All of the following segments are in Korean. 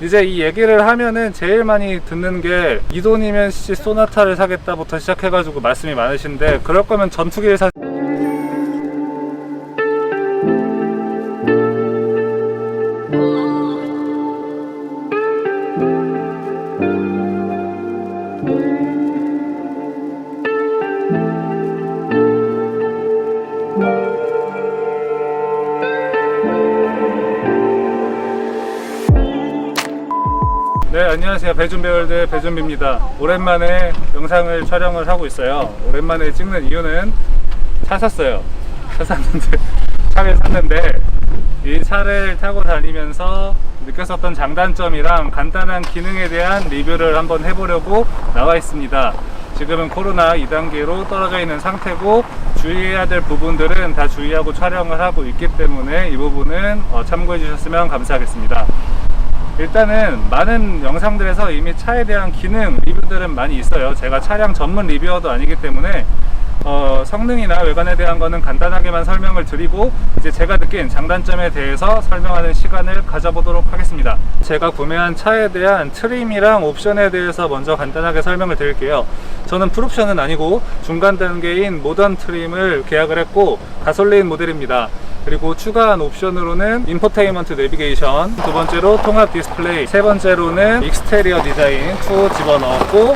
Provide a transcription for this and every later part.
이제 이 얘기를 하면은 제일 많이 듣는 게 이 돈이면 소나타를 사겠다부터 시작해가지고 말씀이 많으신데, 그럴 거면 전투기를 사. 네, 안녕하세요. 배준배월드 배준비입니다. 오랜만에 영상을 촬영을 하고 있어요. 오랜만에 찍는 이유는 차 샀어요. 차를 샀는데 이 차를 타고 다니면서 느꼈었던 장단점이랑 간단한 기능에 대한 리뷰를 한번 해보려고 나와 있습니다. 지금은 코로나 2단계로 떨어져 있는 상태고 주의해야 될 부분들은 다 주의하고 촬영을 하고 있기 때문에 이 부분은 참고해 주셨으면 감사하겠습니다. 일단은 많은 영상들에서 이미 차에 대한 기능 리뷰들은 많이 있어요. 제가 차량 전문 리뷰어도 아니기 때문에 성능이나 외관에 대한 거는 간단하게만 설명을 드리고, 이제 제가 느낀 장단점에 대해서 설명하는 시간을 가져보도록 하겠습니다. 제가 구매한 차에 대한 트림이랑 옵션에 대해서 먼저 간단하게 설명을 드릴게요. 저는 풀옵션은 아니고 중간 단계인 모던 트림을 계약을 했고 가솔린 모델입니다. 그리고 추가한 옵션으로는 인포테인먼트 내비게이션, 두 번째로 통합 디스플레이, 세 번째로는 익스테리어 디자인 2 집어넣었고,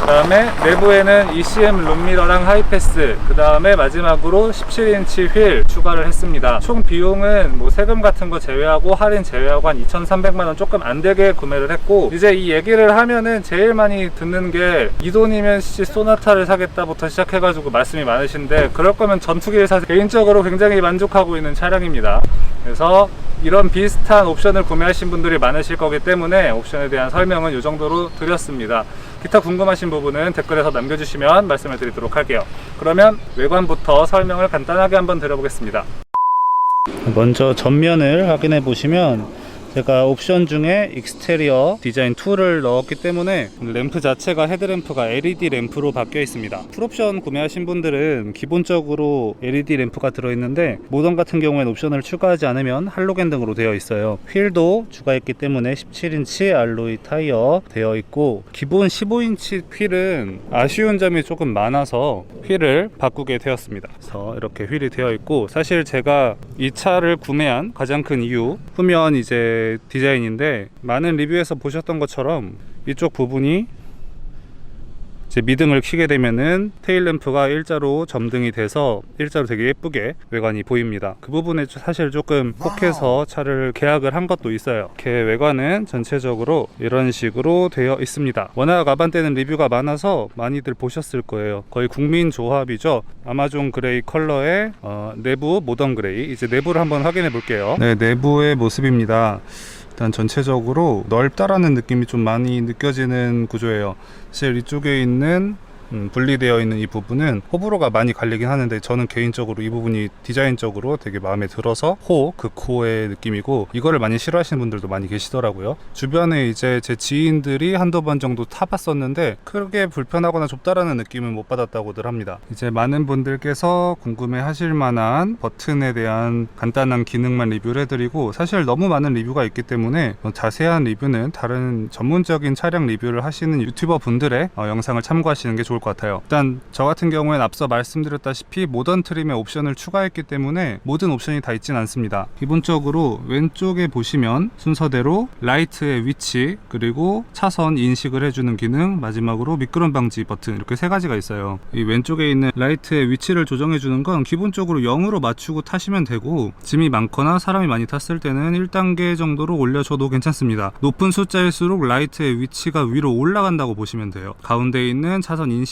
그 다음에 내부에는 ECM 룸미러랑 하이패스, 그 다음에 마지막으로 17인치 휠 추가를 했습니다. 총 비용은 뭐 세금 같은 거 제외하고 할인 제외하고 한 2,300만원 조금 안 되게 구매를 했고, 이제 이 얘기를 하면은 제일 많이 듣는 게 이 돈이면 소나타를 사겠다부터 시작해가지고 말씀이 많으신데, 그럴 거면 전투기를 사세요. 개인적으로 굉장히 만족하고 있는 차량입니다. 그래서 이런 비슷한 옵션을 구매하신 분들이 많으실 거기 때문에 옵션에 대한 설명은 이 정도로 드렸습니다. 기타 궁금하신 부분은 댓글에서 남겨주시면 말씀을 드리도록 할게요. 그러면 외관부터 설명을 간단하게 한번 드려보겠습니다. 먼저 전면을 확인해 보시면 제가 옵션 중에 익스테리어 디자인 2를 넣었기 때문에 램프 자체가 헤드램프가 LED 램프로 바뀌어 있습니다. 풀옵션 구매하신 분들은 기본적으로 LED 램프가 들어있는데, 모던 같은 경우에는 옵션을 추가하지 않으면 할로겐 등으로 되어 있어요. 휠도 추가했기 때문에 17인치 알로이 타이어 되어 있고, 기본 15인치 휠은 아쉬운 점이 조금 많아서 휠을 바꾸게 되었습니다. 그래서 이렇게 휠이 되어 있고, 사실 제가 이 차를 구매한 가장 큰 이유, 후면 이제 디자인인데, 많은 리뷰에서 보셨던 것처럼 이쪽 부분이 이제 미등을 켜게 되면은 테일램프가 일자로 점등이 돼서 일자로 되게 예쁘게 외관이 보입니다. 그 부분에 사실 조금 혹해서 차를 계약을 한 것도 있어요. 이렇게 외관은 전체적으로 이런 식으로 되어 있습니다. 워낙 아반떼는 리뷰가 많아서 많이들 보셨을 거예요. 거의 국민 조합이죠. 아마존 그레이 컬러의 내부 모던 그레이. 이제 내부를 한번 확인해 볼게요. 네, 내부의 모습입니다. 일단 전체적으로 넓다라는 느낌이 좀 많이 느껴지는 구조예요. 사실 이쪽에 있는 분리되어 있는 이 부분은 호불호가 많이 갈리긴 하는데, 저는 개인적으로 이 부분이 디자인적으로 되게 마음에 들어서 극호의 느낌이고, 이거를 많이 싫어하시는 분들도 많이 계시더라고요. 주변에 이제 제 지인들이 한두 번 정도 타봤었는데 크게 불편하거나 좁다라는 느낌은 못 받았다고들 합니다. 이제 많은 분들께서 궁금해 하실 만한 버튼에 대한 간단한 기능만 리뷰를 해드리고, 사실 너무 많은 리뷰가 있기 때문에 자세한 리뷰는 다른 전문적인 차량 리뷰를 하시는 유튜버 분들의 영상을 참고하시는 게 좋을 것 같아요. 일단 저 같은 경우에는 앞서 말씀드렸다시피 모던 트림의 옵션을 추가했기 때문에 모든 옵션이 다 있진 않습니다. 기본적으로 왼쪽에 보시면 순서대로 라이트의 위치, 그리고 차선 인식을 해주는 기능, 마지막으로 미끄럼 방지 버튼, 이렇게 세 가지가 있어요. 이 왼쪽에 있는 라이트의 위치를 조정해주는 건 기본적으로 0으로 맞추고 타시면 되고, 짐이 많거나 사람이 많이 탔을 때는 1단계 정도로 올려줘도 괜찮습니다. 높은 숫자일수록 라이트의 위치가 위로 올라간다고 보시면 돼요. 가운데 있는 차선 인식은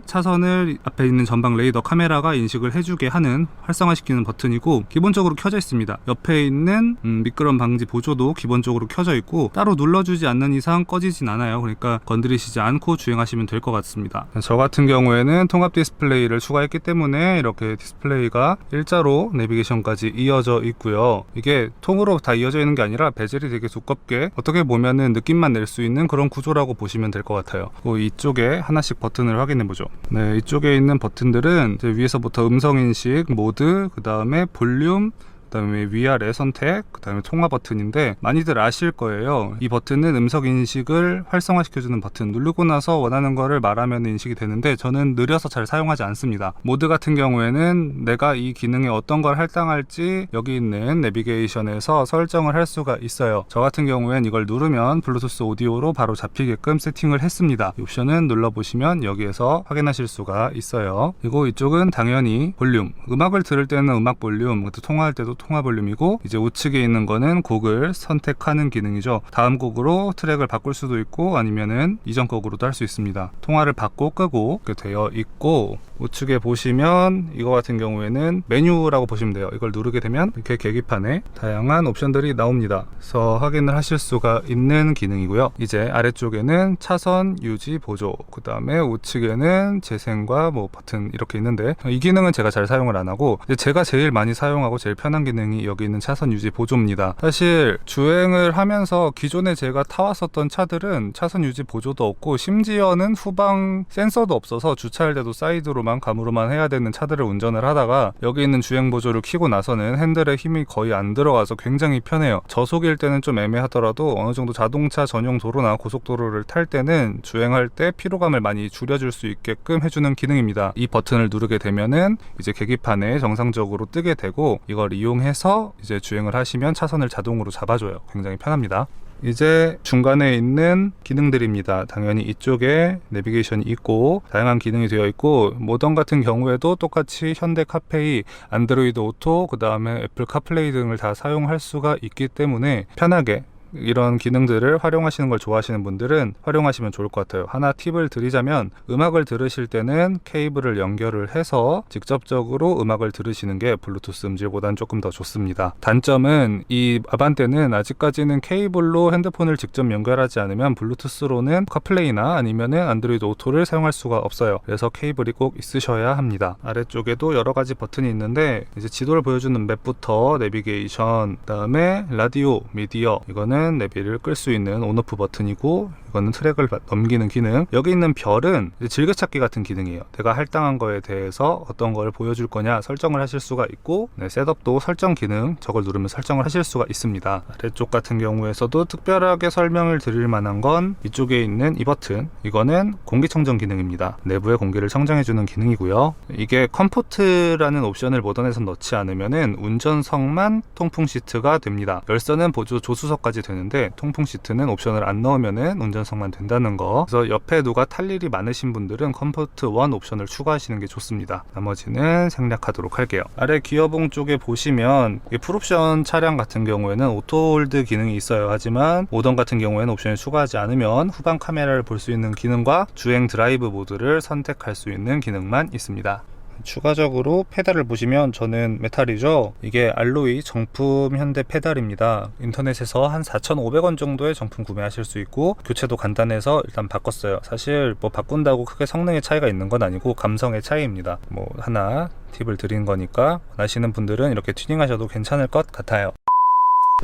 차선을 앞에 있는 전방 레이더 카메라가 인식을 해주게 하는 활성화시키는 버튼이고, 기본적으로 켜져 있습니다. 옆에 있는 미끄럼 방지 보조도 기본적으로 켜져 있고, 따로 눌러주지 않는 이상 꺼지진 않아요. 그러니까 건드리시지 않고 주행하시면 될 것 같습니다. 저 같은 경우에는 통합 디스플레이를 추가했기 때문에 이렇게 디스플레이가 일자로 내비게이션까지 이어져 있고요. 이게 통으로 다 이어져 있는 게 아니라 베젤이 되게 두껍게 어떻게 보면은 느낌만 낼 수 있는 그런 구조라고 보시면 될 것 같아요. 이쪽에 하나씩 버튼을 확인해 보죠. 네, 이쪽에 있는 버튼들은 이제 위에서부터 음성 인식, 모드, 그 다음에 볼륨, 그다음에 위아래 선택, 그다음에 통화 버튼인데 많이들 아실 거예요. 이 버튼은 음성 인식을 활성화시켜주는 버튼, 누르고 나서 원하는 거를 말하면 인식이 되는데 저는 느려서 잘 사용하지 않습니다. 모드 같은 경우에는 내가 이 기능에 어떤 걸 할당할지 여기 있는 내비게이션에서 설정을 할 수가 있어요. 저 같은 경우엔 이걸 누르면 블루투스 오디오로 바로 잡히게끔 세팅을 했습니다. 이 옵션은 눌러보시면 여기에서 확인하실 수가 있어요. 그리고 이쪽은 당연히 볼륨, 음악을 들을 때는 음악 볼륨, 통화할 때도 통화 볼륨이고, 이제 우측에 있는 거는 곡을 선택하는 기능이죠. 다음 곡으로 트랙을 바꿀 수도 있고 아니면은 이전 곡으로도 할 수 있습니다. 통화를 받고 끄고 이렇게 되어 있고, 우측에 보시면 이거 같은 경우에는 메뉴라고 보시면 돼요. 이걸 누르게 되면 이렇게 계기판에 다양한 옵션들이 나옵니다. 그래서 확인을 하실 수가 있는 기능이고요. 이제 아래쪽에는 차선 유지 보조, 그 다음에 우측에는 재생과 뭐 버튼 이렇게 있는데, 이 기능은 제가 잘 사용을 안 하고 제가 제일 많이 사용하고 제일 편한 기능이 여기 있는 차선 유지 보조입니다. 사실 주행을 하면서 기존에 제가 타왔었던 차들은 차선 유지 보조도 없고 심지어는 후방 센서도 없어서 주차할 때도 사이드로만 감으로만 해야 되는 차들을 운전을 하다가 여기 있는 주행 보조를 켜고 나서는 핸들에 힘이 거의 안 들어가서 굉장히 편해요. 저속일 때는 좀 애매하더라도 어느 정도 자동차 전용 도로나 고속도로를 탈 때는 주행할 때 피로감을 많이 줄여줄 수 있게끔 해주는 기능입니다. 이 버튼을 누르게 되면은 이제 계기판에 정상적으로 뜨게 되고, 이걸 이용해서 이제 주행을 하시면 차선을 자동으로 잡아줘요. 굉장히 편합니다. 이제 중간에 있는 기능들입니다. 당연히 이쪽에 내비게이션이 있고 다양한 기능이 되어 있고, 모던 같은 경우에도 똑같이 현대 카페이, 안드로이드 오토, 그 다음에 애플 카플레이 등을 다 사용할 수가 있기 때문에 편하게 이런 기능들을 활용하시는 걸 좋아하시는 분들은 활용하시면 좋을 것 같아요. 하나 팁을 드리자면, 음악을 들으실 때는 케이블을 연결을 해서 직접적으로 음악을 들으시는 게 블루투스 음질보다는 조금 더 좋습니다. 단점은 이 아반떼는 아직까지는 케이블로 핸드폰을 직접 연결하지 않으면 블루투스로는 카플레이나 아니면은 안드로이드 오토를 사용할 수가 없어요. 그래서 케이블이 꼭 있으셔야 합니다. 아래쪽에도 여러 가지 버튼이 있는데, 이제 지도를 보여주는 맵부터 내비게이션, 그다음에 라디오, 미디어, 이거는 내비를 끌 수 있는 온오프 버튼이고, 이거는 트랙을 넘기는 기능. 여기 있는 별은 즐겨찾기 같은 기능이에요. 내가 할당한 거에 대해서 어떤 걸 보여줄 거냐 설정을 하실 수가 있고, 셋업도 설정 기능, 저걸 누르면 설정을 하실 수가 있습니다. 아래쪽 같은 경우에서도 특별하게 설명을 드릴 만한 건 이쪽에 있는 이 버튼, 이거는 공기청정 기능입니다. 내부의 공기를 청정해주는 기능이고요. 이게 컴포트라는 옵션을 모던에서 넣지 않으면은 운전석만 통풍 시트가 됩니다. 열선은 보조 조수석까지 되는데 통풍 시트는 옵션을 안 넣으면은 운전석만 된다는 거. 그래서 옆에 누가 탈 일이 많으신 분들은 컴포트 1 옵션을 추가하시는 게 좋습니다. 나머지는 생략하도록 할게요. 아래 기어봉 쪽에 보시면 풀옵션 차량 같은 경우에는 오토홀드 기능이 있어요. 하지만 모던 같은 경우에는 옵션을 추가하지 않으면 후방 카메라를 볼 수 있는 기능과 주행 드라이브 모드를 선택할 수 있는 기능만 있습니다. 추가적으로 페달을 보시면 저는 메탈이죠. 이게 알로이 정품 현대 페달입니다. 인터넷에서 한 4,500원 정도의 정품 구매하실 수 있고, 교체도 간단해서 일단 바꿨어요. 사실 뭐 바꾼다고 크게 성능의 차이가 있는 건 아니고 감성의 차이입니다. 뭐 하나 팁을 드린 거니까 원하시는 분들은 이렇게 튜닝하셔도 괜찮을 것 같아요.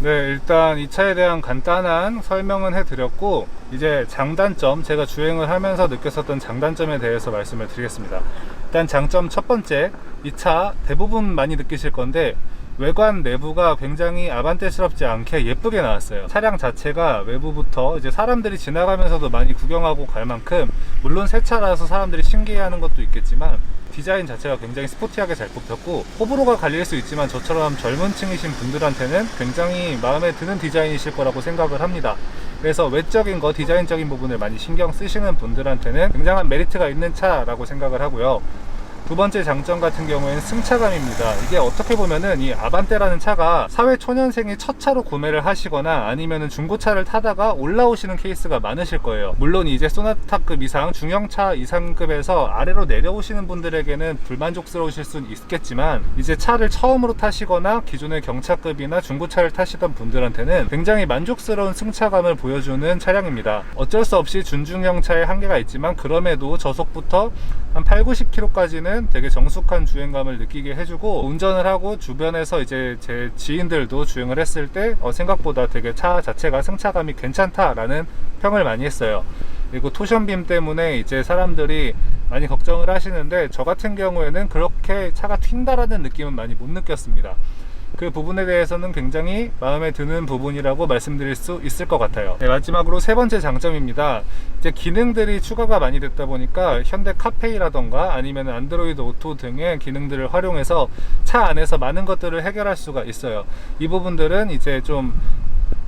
네, 일단 이 차에 대한 간단한 설명은 해드렸고, 이제 장단점, 제가 주행을 하면서 느꼈었던 장단점에 대해서 말씀을 드리겠습니다. 일단 장점 첫 번째, 이 차 대부분 많이 느끼실 건데 외관 내부가 굉장히 아반떼스럽지 않게 예쁘게 나왔어요. 차량 자체가 외부부터 이제 사람들이 지나가면서도 많이 구경하고 갈 만큼, 물론 새 차라서 사람들이 신기해하는 것도 있겠지만 디자인 자체가 굉장히 스포티하게 잘 뽑혔고, 호불호가 갈릴 수 있지만 저처럼 젊은 층이신 분들한테는 굉장히 마음에 드는 디자인이실 거라고 생각을 합니다. 그래서 외적인 거, 디자인적인 부분을 많이 신경 쓰시는 분들한테는 굉장한 메리트가 있는 차라고 생각을 하고요. 두 번째 장점 같은 경우에는 승차감입니다. 이게 어떻게 보면은 이 아반떼라는 차가 사회 초년생이 첫 차로 구매를 하시거나 아니면은 중고차를 타다가 올라오시는 케이스가 많으실 거예요. 물론 이제 소나타급 이상, 중형차 이상급에서 아래로 내려오시는 분들에게는 불만족스러우실 수는 있겠지만, 이제 차를 처음으로 타시거나 기존의 경차급이나 중고차를 타시던 분들한테는 굉장히 만족스러운 승차감을 보여주는 차량입니다. 어쩔 수 없이 준중형차의 한계가 있지만, 그럼에도 저속부터 한 8-90km까지는 되게 정숙한 주행감을 느끼게 해주고, 운전을 하고 주변에서 이제 제 지인들도 주행을 했을 때 생각보다 되게 차 자체가 승차감이 괜찮다라는 평을 많이 했어요. 그리고 토션빔 때문에 이제 사람들이 많이 걱정을 하시는데, 저 같은 경우에는 그렇게 차가 튄다라는 느낌은 많이 못 느꼈습니다. 그 부분에 대해서는 굉장히 마음에 드는 부분이라고 말씀드릴 수 있을 것 같아요. 네, 마지막으로 세 번째 장점입니다. 이제 기능들이 추가가 많이 됐다 보니까 현대 카페이라던가 아니면 안드로이드 오토 등의 기능들을 활용해서 차 안에서 많은 것들을 해결할 수가 있어요. 이 부분들은 이제 좀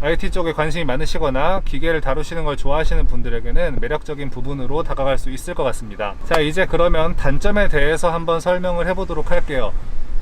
IT 쪽에 관심이 많으시거나 기계를 다루시는 걸 좋아하시는 분들에게는 매력적인 부분으로 다가갈 수 있을 것 같습니다. 자, 이제 그러면 단점에 대해서 한번 설명을 해보도록 할게요.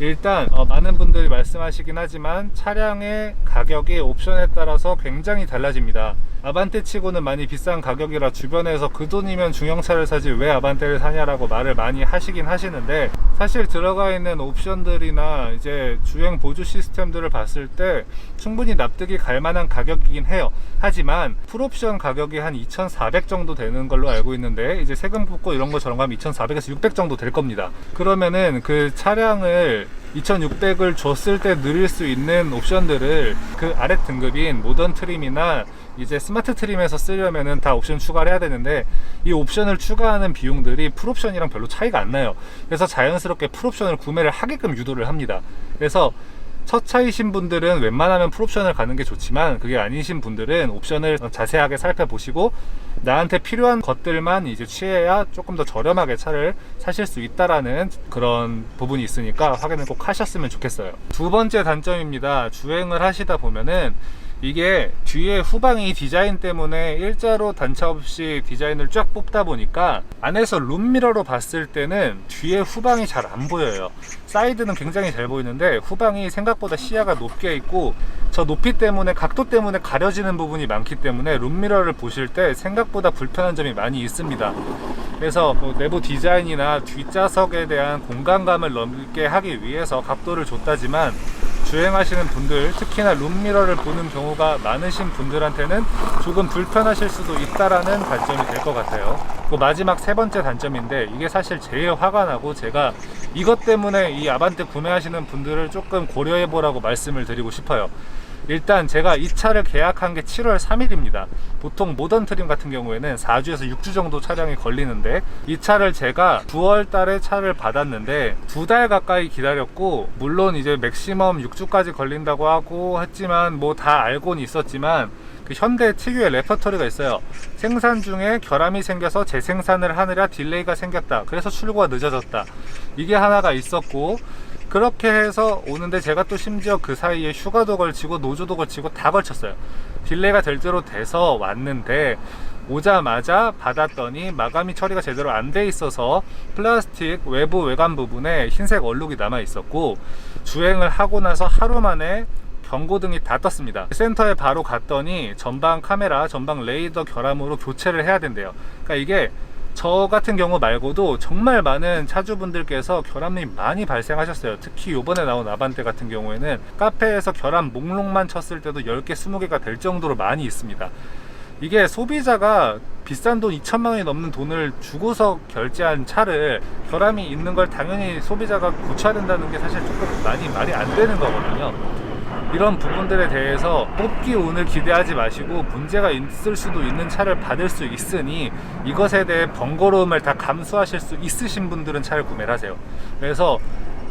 일단 많은 분들이 말씀하시긴 하지만 차량의 가격이 옵션에 따라서 굉장히 달라집니다. 아반떼 치고는 많이 비싼 가격이라 주변에서 그 돈이면 중형차를 사지 왜 아반떼를 사냐라고 말을 많이 하시긴 하시는데, 사실 들어가 있는 옵션들이나 이제 주행 보조 시스템들을 봤을 때 충분히 납득이 갈 만한 가격이긴 해요. 하지만 풀옵션 가격이 한 2,400 정도 되는 걸로 알고 있는데, 이제 세금 붙고 이런 거 저런 거 하면 2,400에서 600 정도 될 겁니다. 그러면은 그 차량을 2,600을 줬을 때 누릴 수 있는 옵션들을 그 아래 등급인 모던 트림이나 이제 스마트 트림에서 쓰려면은 다 옵션 추가를 해야 되는데, 이 옵션을 추가하는 비용들이 풀옵션이랑 별로 차이가 안 나요. 그래서 자연스럽게 풀옵션을 구매를 하게끔 유도를 합니다. 그래서 첫 차이신 분들은 웬만하면 풀옵션을 가는 게 좋지만, 그게 아니신 분들은 옵션을 자세하게 살펴보시고 나한테 필요한 것들만 이제 취해야 조금 더 저렴하게 차를 사실 수 있다라는 그런 부분이 있으니까 확인을 꼭 하셨으면 좋겠어요. 두 번째 단점입니다. 주행을 하시다 보면은 이게 뒤에 후방이 디자인 때문에 일자로 단차 없이 디자인을 쫙 뽑다 보니까 안에서 룸미러로 봤을 때는 뒤에 후방이 잘 안 보여요. 사이드는 굉장히 잘 보이는데 후방이 생각보다 시야가 높게 있고, 저 높이 때문에 각도 때문에 가려지는 부분이 많기 때문에 룸미러를 보실 때 생각보다 불편한 점이 많이 있습니다. 그래서 뭐 내부 디자인이나 뒷좌석에 대한 공간감을 넓게 하기 위해서 각도를 줬다지만, 주행하시는 분들, 특히나 룸미러를 보는 경우가 많으신 분들한테는 조금 불편하실 수도 있다라는 단점이 될 것 같아요. 그 마지막 세 번째 단점인데, 이게 사실 제일 화가 나고 제가 이것 때문에 이 아반떼 구매하시는 분들을 조금 고려해 보라고 말씀을 드리고 싶어요. 일단 제가 이 차를 계약한 게 7월 3일입니다. 보통 모던 트림 같은 경우에는 4주에서 6주 정도 차량이 걸리는데, 이 차를 제가 9월 달에 차를 받았는데 2달 가까이 기다렸고, 물론 이제 맥시멈 6주까지 걸린다고 하고 했지만 뭐 다 알고는 있었지만, 그 현대 특유의 레퍼토리가 있어요. 생산 중에 결함이 생겨서 재생산을 하느라 딜레이가 생겼다. 그래서 출고가 늦어졌다. 이게 하나가 있었고, 그렇게 해서 오는데 제가 또 심지어 그 사이에 휴가도 걸치고 노조도 걸치고 다 걸쳤어요. 딜레이가 될 대로 돼서 왔는데, 오자마자 받았더니 마감이 처리가 제대로 안 돼 있어서 플라스틱 외부 외관 부분에 흰색 얼룩이 남아 있었고, 주행을 하고 나서 하루 만에 경고등이 다 떴습니다. 센터에 바로 갔더니 전방 카메라, 전방 레이더 결함으로 교체를 해야 된대요. 그러니까 이게 저 같은 경우 말고도 정말 많은 차주분들께서 결함이 많이 발생하셨어요. 특히 요번에 나온 아반떼 같은 경우에는 카페에서 결함 목록만 쳤을 때도 10개, 20개가 될 정도로 많이 있습니다. 이게 소비자가 비싼 돈 2천만 원이 넘는 돈을 주고서 결제한 차를 결함이 있는 걸 당연히 소비자가 고쳐야 된다는 게 사실 조금 많이 말이 안 되는 거거든요. 이런 부분들에 대해서 뽑기 운을 기대하지 마시고, 문제가 있을 수도 있는 차를 받을 수 있으니 이것에 대해 번거로움을 다 감수하실 수 있으신 분들은 차를 구매를 하세요. 그래서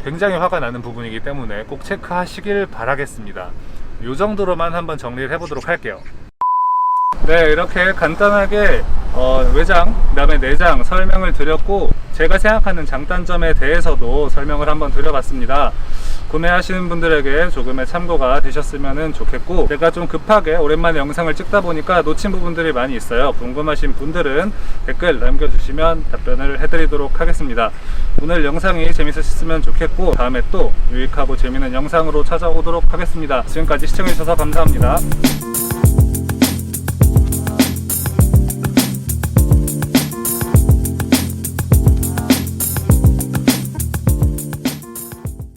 굉장히 화가 나는 부분이기 때문에 꼭 체크하시길 바라겠습니다. 이 정도로만 한번 정리를 해보도록 할게요. 네, 이렇게 간단하게 외장, 그 다음에 내장 설명을 드렸고, 제가 생각하는 장단점에 대해서도 설명을 한번 드려봤습니다. 구매하시는 분들에게 조금의 참고가 되셨으면 좋겠고, 제가 좀 급하게 오랜만에 영상을 찍다 보니까 놓친 부분들이 많이 있어요. 궁금하신 분들은 댓글 남겨주시면 답변을 해드리도록 하겠습니다. 오늘 영상이 재밌으셨으면 좋겠고, 다음에 또 유익하고 재밌는 영상으로 찾아오도록 하겠습니다. 지금까지 시청해주셔서 감사합니다.